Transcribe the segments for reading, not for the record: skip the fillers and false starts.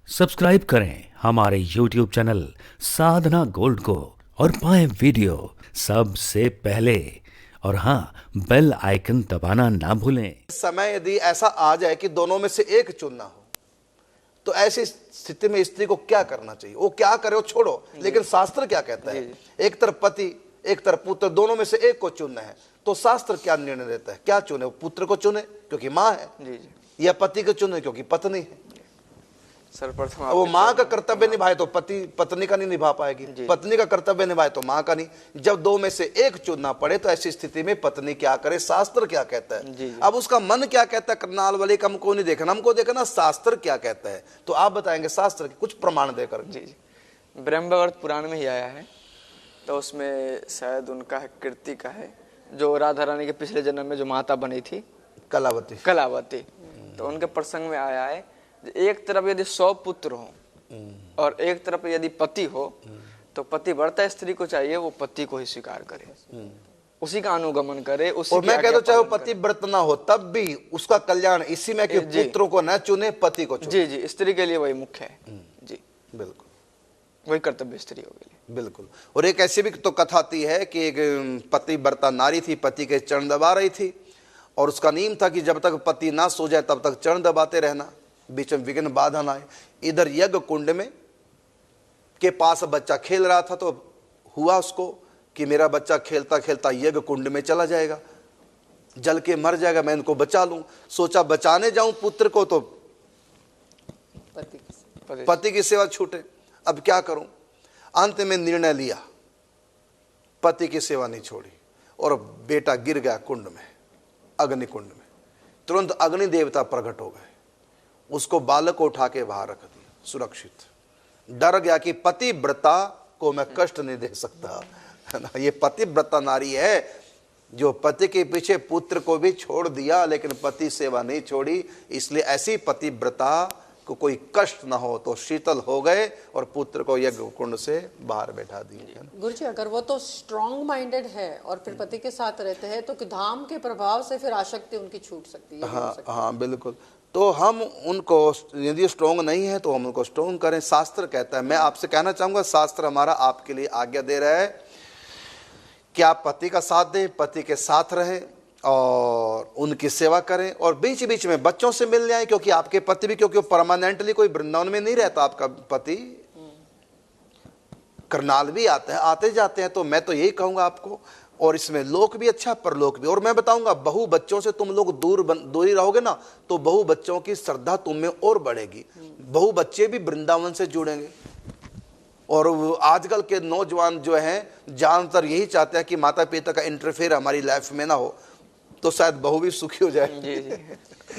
Subscribe करें हमारे YouTube channel साधना gold को और पाएं वीडियो सबसे पहले। और हाँ, बेल आइकन दबाना ना भूलें। समय यदि ऐसा आ जाए कि दोनों में से एक चुनना हो, तो ऐसी स्थिति में स्त्री को क्या करना चाहिए? वो क्या करे वो छोड़ो, लेकिन शास्त्र क्या कहता है? एक तरफ पति एक तरफ पुत्र, दोनों में से एक को चुनना है, तो शास्त्र क्या निर्णय देता है? क्या चुने? वो पुत्र को चुने क्योंकि माँ है, या पति को चुने क्योंकि पत्नी है? सर्वप्रथम वो माँ का कर्तव्य निभाए तो पति पत्नी का नहीं निभा पाएगी, पत्नी का कर्तव्य निभाए तो माँ का नहीं। जब दो में से एक चुनना पड़े तो ऐसी स्थिति में पत्नी क्या करे? शास्त्र क्या कहता है? अब उसका मन क्या कहता है? करनाल वाले का हमको नहीं देखना, हमको देखना शास्त्र क्या कहता है। तो आप बताएंगे शास्त्र के कुछ प्रमाण देकर। जी ब्रह्मवैवर्त पुराण में ही आया है, तो उसमें शायद उनका है कीर्ति का है, जो राधा रानी के पिछले जन्म में जो माता बनी थी कलावती, तो उनके प्रसंग में आया है, एक तरफ यदि 100 पुत्र हो और एक तरफ यदि पति हो, तो पति व्रता स्त्री को चाहिए वो पति को ही स्वीकार करे, उसी का अनुगमन करे। उसी और मैं कहता चाहे वो पति व्रत ना हो तब भी उसका कल्याण इसी में कि पुत्रों को न चुने, पति को चुने। जी स्त्री के लिए वही मुख्य है। जी बिल्कुल, वही कर्तव्य स्त्री हो गई। बिल्कुल। और एक ऐसी भी तो कथा आती है कि एक पति व्रता नारी थी, पति के चरण दबा रही थी, और उसका नियम था कि जब तक पति ना सो जाए तब तक चरण दबाते रहना, बीच में विघ्न बाधा ना आए। इधर यज्ञ कुंड में के पास बच्चा खेल रहा था, तो हुआ उसको कि मेरा बच्चा खेलता खेलता यज्ञ कुंड में चला जाएगा, जल के मर जाएगा, मैं इनको बचा लूं। सोचा बचाने जाऊं पुत्र को तो पति की सेवा छूटे, अब क्या करूं? अंत में निर्णय लिया, पति की सेवा नहीं छोड़ी, और बेटा गिर गया कुंड में, अग्नि कुंड में। तुरंत अग्नि देवता प्रकट हो गए, उसको बालक को उठा के बाहर रख दिया सुरक्षित। डर गया कि पतिव्रता को मैं कष्ट नहीं दे सकता, है ना। ये पतिव्रता नारी है जो पति के पीछे पुत्र को भी छोड़ दिया, लेकिन पति सेवा नहीं छोड़ी। इसलिए ऐसी पतिव्रता को कोई कष्ट ना हो तो शीतल हो गए और पुत्र को यज्ञ कुंड से बाहर बैठा दिए। गुरुजी, अगर वो तो स्ट्रॉन्ग माइंडेड है और फिर पति के साथ रहते हैं, तो धाम के प्रभाव से फिर आसक्ति उनकी छूट सकती है। हाँ बिल्कुल। तो हम उनको यदि स्ट्रॉन्ग नहीं है तो हम उनको स्ट्रॉन्ग करें। शास्त्र कहता है, मैं आपसे कहना चाहूंगा शास्त्र हमारा आपके लिए आज्ञा दे रहा है कि आप पति का साथ दें, पति के साथ रहें और उनकी सेवा करें, और बीच बीच में बच्चों से मिल जाएं, क्योंकि आपके पति भी, क्योंकि परमानेंटली कोई वृंदावन में नहीं रहता, आपका पति करनाल भी आते हैं, आते जाते हैं। तो मैं तो यही कहूंगा आपको, और इसमें लोक भी अच्छा परलोक भी। और मैं बताऊंगा, बहु बच्चों से तुम लोग दूरी रहोगे ना, तो बहु बच्चों की श्रद्धा तुम में और बढ़ेगी, बहु बच्चे भी वृंदावन से जुड़ेंगे। और आजकल के नौजवान जो हैं ज्यादातर यही चाहते हैं कि माता पिता का इंटरफेयर हमारी लाइफ में ना हो, तो शायद बहू भी सुखी हो जाए।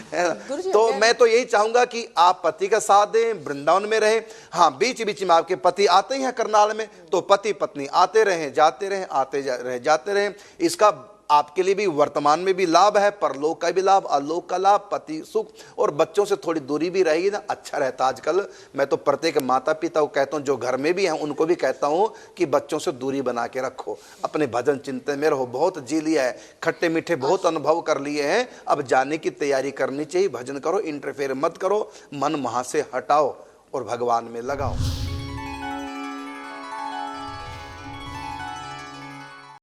है ना। तो मैं तो यही चाहूंगा कि आप पति का साथ दें, वृंदावन में रहें। हाँ, बीच बीच में आपके पति आते हैं करनाल में, तो पति पत्नी आते रहें, जाते रहें, जाते रहें। इसका आपके लिए भी वर्तमान में भी लाभ है, परलोक का भी लाभ, आलोक का लाभ, पति सुख, और बच्चों से थोड़ी दूरी भी रहेगी ना, अच्छा रहता। आजकल मैं तो प्रत्येक माता पिता को कहता हूँ, जो घर में भी हैं उनको भी कहता हूँ कि बच्चों से दूरी बना के रखो, अपने भजन चिंतन में रहो। बहुत जी लिया है, खट्टे मीठे बहुत अनुभव कर लिए हैं, अब जाने की तैयारी करनी चाहिए। भजन करो, इंटरफेयर मत करो, मन वहां से हटाओ और भगवान में लगाओ।